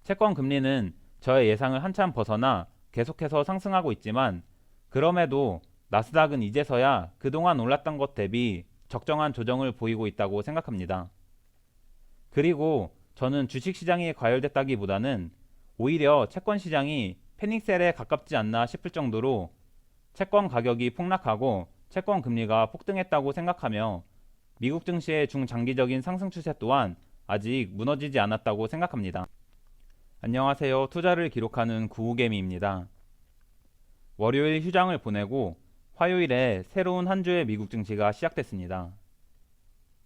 채권 금리는 저의 예상을 한참 벗어나 계속해서 상승하고 있지만 그럼에도 나스닥은 이제서야 그동안 올랐던 것 대비 적정한 조정을 보이고 있다고 생각합니다. 그리고 저는 주식시장이 과열됐다기보다는 오히려 채권시장이 패닉셀에 가깝지 않나 싶을 정도로 채권 가격이 폭락하고 채권 금리가 폭등했다고 생각하며 미국 증시의 중장기적인 상승 추세 또한 아직 무너지지 않았다고 생각합니다. 안녕하세요. 투자를 기록하는 구우개미입니다. 월요일 휴장을 보내고 화요일에 새로운 한 주의 미국 증시가 시작됐습니다.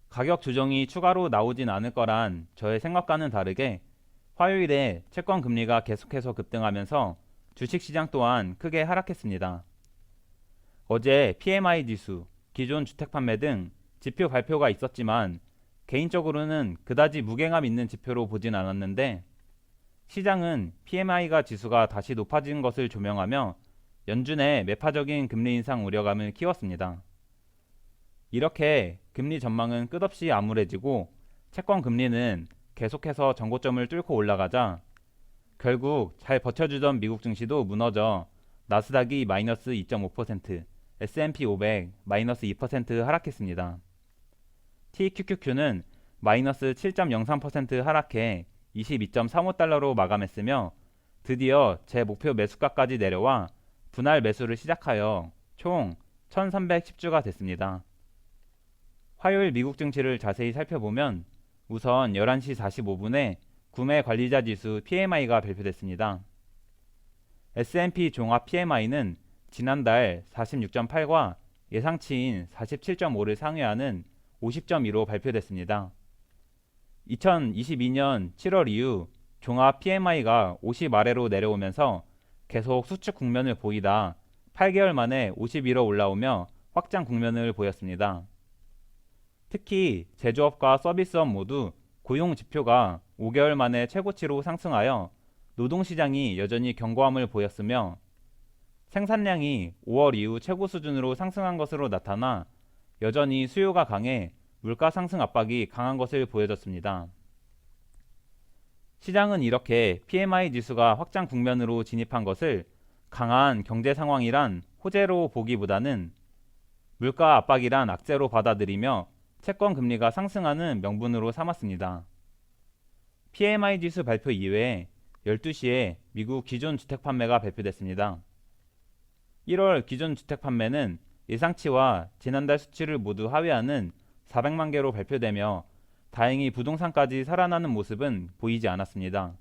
가격 조정이 추가로 나오진 않을 거란 저의 생각과는 다르게 화요일에 채권 금리가 계속해서 급등하면서 주식시장 또한 크게 하락했습니다. 어제 PMI 지수, 기존 주택 판매 등 지표 발표가 있었지만 개인적으로는 그다지 무게감 있는 지표로 보진 않았는데 시장은 PMI가 지수가 다시 높아진 것을 조명하며 연준의 매파적인 금리 인상 우려감을 키웠습니다. 이렇게 금리 전망은 끝없이 암울해지고 채권 금리는 계속해서 정고점을 뚫고 올라가자 결국 잘 버텨주던 미국 증시도 무너져 나스닥이 마이너스 2.5%, S&P 500 마이너스 2% 하락했습니다. TQQQ는 마이너스 7.03% 하락해 22.35달러로 마감했으며 드디어 제 목표 매수가까지 내려와 분할 매수를 시작하여 총 1310주가 됐습니다. 화요일 미국 증시를 자세히 살펴보면 우선 11시 45분에 구매 관리자 지수 PMI가 발표됐습니다. S&P 종합 PMI는 지난달 46.8과 예상치인 47.5를 상회하는 50.2로 발표됐습니다. 2022년 7월 이후 종합 PMI가 50 아래로 내려오면서 계속 수축 국면을 보이다 8개월 만에 51로 올라오며 확장 국면을 보였습니다. 특히 제조업과 서비스업 모두 고용 지표가 5개월 만에 최고치로 상승하여 노동시장이 여전히 견고함을 보였으며 생산량이 5월 이후 최고 수준으로 상승한 것으로 나타나 여전히 수요가 강해 물가 상승 압박이 강한 것을 보여줬습니다. 시장은 이렇게 PMI 지수가 확장 국면으로 진입한 것을 강한 경제 상황이란 호재로 보기보다는 물가 압박이란 악재로 받아들이며 채권 금리가 상승하는 명분으로 삼았습니다. PMI 지수 발표 이외에 12시에 미국 기존 주택 판매가 발표됐습니다. 1월 기존 주택 판매는 예상치와 지난달 수치를 모두 하회하는 400만 개로 발표되며 다행히 부동산까지 살아나는 모습은 보이지 않았습니다.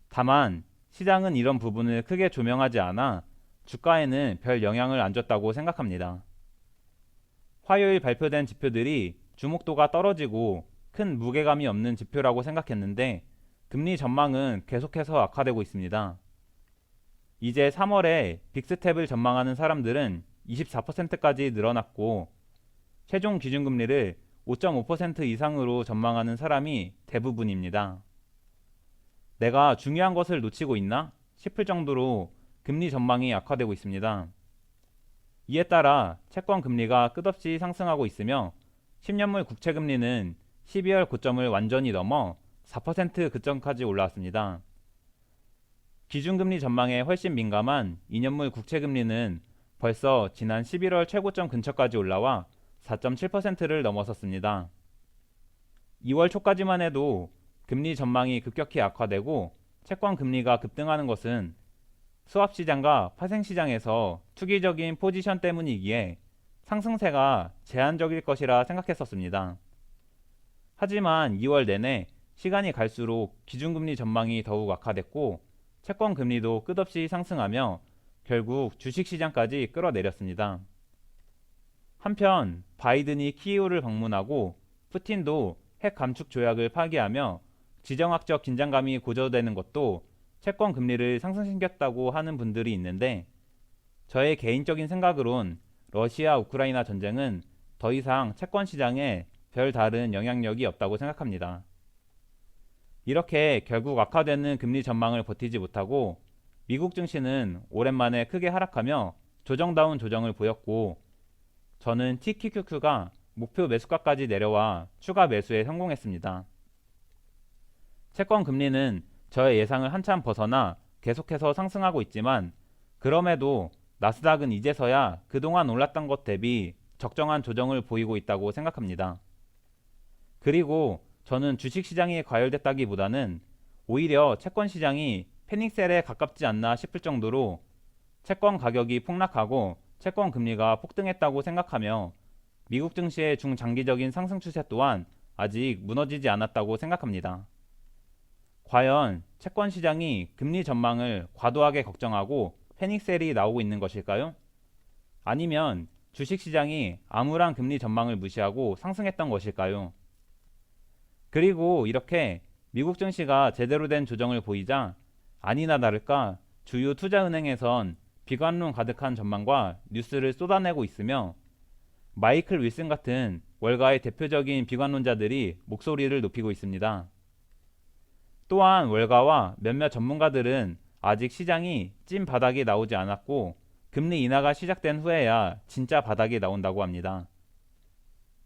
다만 시장은 이런 부분을 크게 조명하지 않아 주가에는 별 영향을 안 줬다고 생각합니다. 화요일 발표된 지표들이 주목도가 떨어지고 큰 무게감이 없는 지표라고 생각했는데 금리 전망은 계속해서 악화되고 있습니다. 이제 3월에 빅스텝을 전망하는 사람들은 24%까지 늘어났고 최종 기준금리를 5.5% 이상으로 전망하는 사람이 대부분입니다. 내가 중요한 것을 놓치고 있나 싶을 정도로 금리 전망이 악화되고 있습니다. 이에 따라 채권 금리가 끝없이 상승하고 있으며 10년물 국채 금리는 12월 고점을 완전히 넘어 4% 그점까지 올라왔습니다. 기준금리 전망에 훨씬 민감한 2년물 국채 금리는 벌써 지난 11월 최고점 근처까지 올라와 4.7%를 넘어섰습니다. 2월 초까지만 해도 금리 전망이 급격히 악화되고 채권 금리가 급등하는 것은 수합시장과 파생시장에서 투기적인 포지션 때문이기에 상승세가 제한적일 것이라 생각했었습니다. 하지만 2월 내내 시간이 갈수록 기준금리 전망이 더욱 악화됐고 채권 금리도 끝없이 상승하며 결국 주식시장까지 끌어내렸습니다. 한편 바이든이 키이우를 방문하고 푸틴도 핵 감축 조약을 파기하며 지정학적 긴장감이 고조되는 것도 채권 금리를 상승시켰다고 하는 분들이 있는데 저의 개인적인 생각으론 러시아 우크라이나 전쟁은 더 이상 채권 시장에 별 다른 영향력이 없다고 생각합니다. 이렇게 결국 악화되는 금리 전망을 버티지 못하고 미국 증시는 오랜만에 크게 하락하며 조정다운 조정을 보였고 저는 TQQQ가 목표 매수가까지 내려와 추가 매수에 성공했습니다. 채권 금리는 저의 예상을 한참 벗어나 계속해서 상승하고 있지만 그럼에도 나스닥은 이제서야 그동안 올랐던 것 대비 적정한 조정을 보이고 있다고 생각합니다. 그리고 저는 주식시장이 과열됐다기보다는 오히려 채권시장이 패닉셀에 가깝지 않나 싶을 정도로 채권 가격이 폭락하고 채권 금리가 폭등했다고 생각하며 미국 증시의 중장기적인 상승 추세 또한 아직 무너지지 않았다고 생각합니다. 과연 채권 시장이 금리 전망을 과도하게 걱정하고 패닉셀이 나오고 있는 것일까요? 아니면 주식 시장이 암울한 금리 전망을 무시하고 상승했던 것일까요? 그리고 이렇게 미국 증시가 제대로 된 조정을 보이자 아니나 다를까 주요 투자은행에선 비관론 가득한 전망과 뉴스를 쏟아내고 있으며 마이클 윌슨 같은 월가의 대표적인 비관론자들이 목소리를 높이고 있습니다. 또한 월가와 몇몇 전문가들은 아직 시장이 찐 바닥이 나오지 않았고 금리 인하가 시작된 후에야 진짜 바닥이 나온다고 합니다.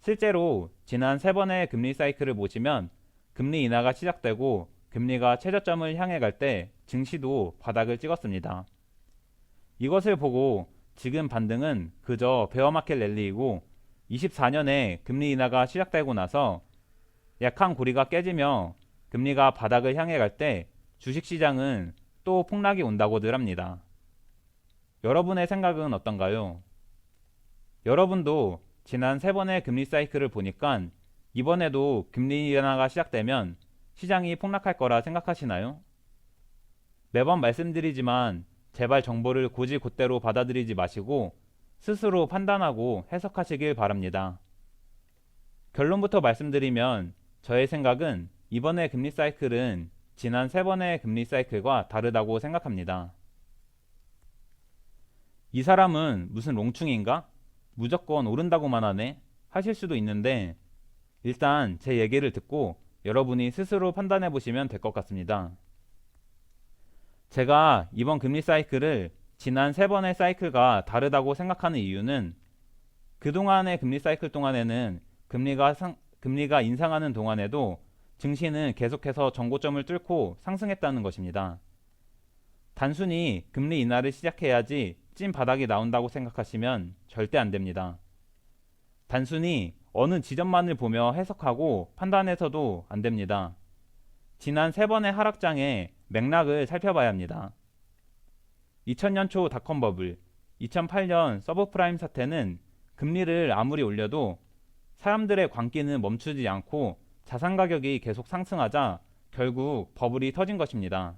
실제로 지난 3번의 금리 사이클을 보시면 금리 인하가 시작되고 금리가 최저점을 향해 갈 때 증시도 바닥을 찍었습니다. 이것을 보고 지금 반등은 그저 베어마켓 랠리이고 24년에 금리 인하가 시작되고 나서 약한 고리가 깨지며 금리가 바닥을 향해 갈 때 주식시장은 또 폭락이 온다고들 합니다. 여러분의 생각은 어떤가요? 여러분도 지난 3번의 금리 사이클을 보니까 이번에도 금리 인하가 시작되면 시장이 폭락할 거라 생각하시나요? 매번 말씀드리지만 제발 정보를 곧이곧대로 받아들이지 마시고 스스로 판단하고 해석하시길 바랍니다. 결론부터 말씀드리면 저의 생각은 이번의 금리 사이클은 지난 3번의 금리 사이클과 다르다고 생각합니다. 이 사람은 무슨 롱충인가? 무조건 오른다고만 하네? 하실 수도 있는데 일단 제 얘기를 듣고 여러분이 스스로 판단해 보시면 될 것 같습니다. 제가 이번 금리 사이클을 지난 3번의 사이클과 다르다고 생각하는 이유는 그동안의 금리 사이클 동안에는 금리가 인상하는 동안에도 증시는 계속해서 전고점을 뚫고 상승했다는 것입니다. 단순히 금리 인하를 시작해야지 찐 바닥이 나온다고 생각하시면 절대 안 됩니다. 단순히 어느 지점만을 보며 해석하고 판단해서도 안 됩니다. 지난 3번의 하락장의 맥락을 살펴봐야 합니다. 2000년 초 닷컴 버블, 2008년 서브프라임 사태는 금리를 아무리 올려도 사람들의 광기는 멈추지 않고 자산 가격이 계속 상승하자 결국 버블이 터진 것입니다.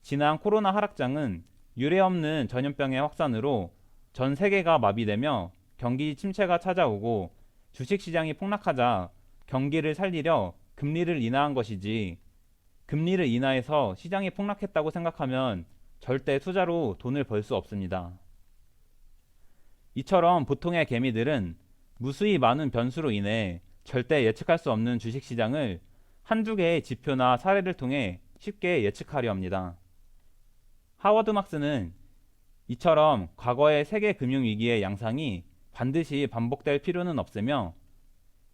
지난 코로나 하락장은 유례없는 전염병의 확산으로 전 세계가 마비되며 경기 침체가 찾아오고 주식시장이 폭락하자 경기를 살리려 금리를 인하한 것이지 금리를 인하해서 시장이 폭락했다고 생각하면 절대 투자로 돈을 벌 수 없습니다. 이처럼 보통의 개미들은 무수히 많은 변수로 인해 절대 예측할 수 없는 주식시장을 한두 개의 지표나 사례를 통해 쉽게 예측하려 합니다. 하워드 막스는 이처럼 과거의 세계 금융위기의 양상이 반드시 반복될 필요는 없으며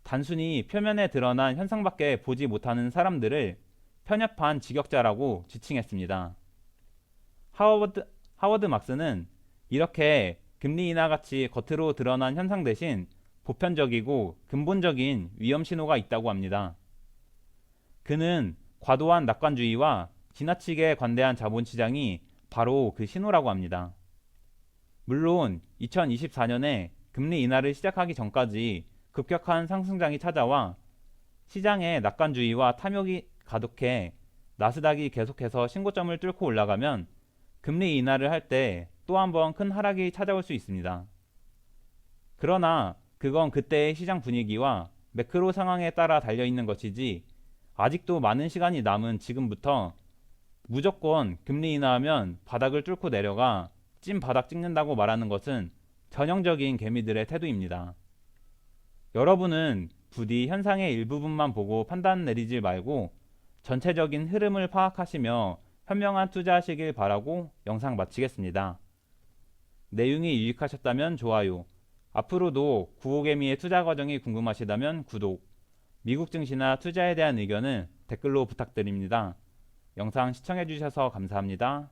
단순히 표면에 드러난 현상밖에 보지 못하는 사람들을 편협한 직역자라고 지칭했습니다. 하워드 막스는 이렇게 금리 인하 같이 겉으로 드러난 현상 대신 보편적이고 근본적인 위험 신호가 있다고 합니다. 그는 과도한 낙관주의와 지나치게 관대한 자본시장이 바로 그 신호라고 합니다. 물론 2024년에 금리 인하를 시작하기 전까지 급격한 상승장이 찾아와 시장의 낙관주의와 탐욕이 가득해 나스닥이 계속해서 신고점을 뚫고 올라가면 금리 인하를 할 때 또 한 번 큰 하락이 찾아올 수 있습니다. 그러나 그건 그때의 시장 분위기와 매크로 상황에 따라 달려있는 것이지 아직도 많은 시간이 남은 지금부터 무조건 금리 인하하면 바닥을 뚫고 내려가 찐 바닥 찍는다고 말하는 것은 전형적인 개미들의 태도입니다. 여러분은 부디 현상의 일부분만 보고 판단 내리지 말고 전체적인 흐름을 파악하시며 현명한 투자하시길 바라고 영상 마치겠습니다. 내용이 유익하셨다면 좋아요, 앞으로도 구호개미의 투자 과정이 궁금하시다면 구독, 미국 증시나 투자에 대한 의견은 댓글로 부탁드립니다. 영상 시청해주셔서 감사합니다.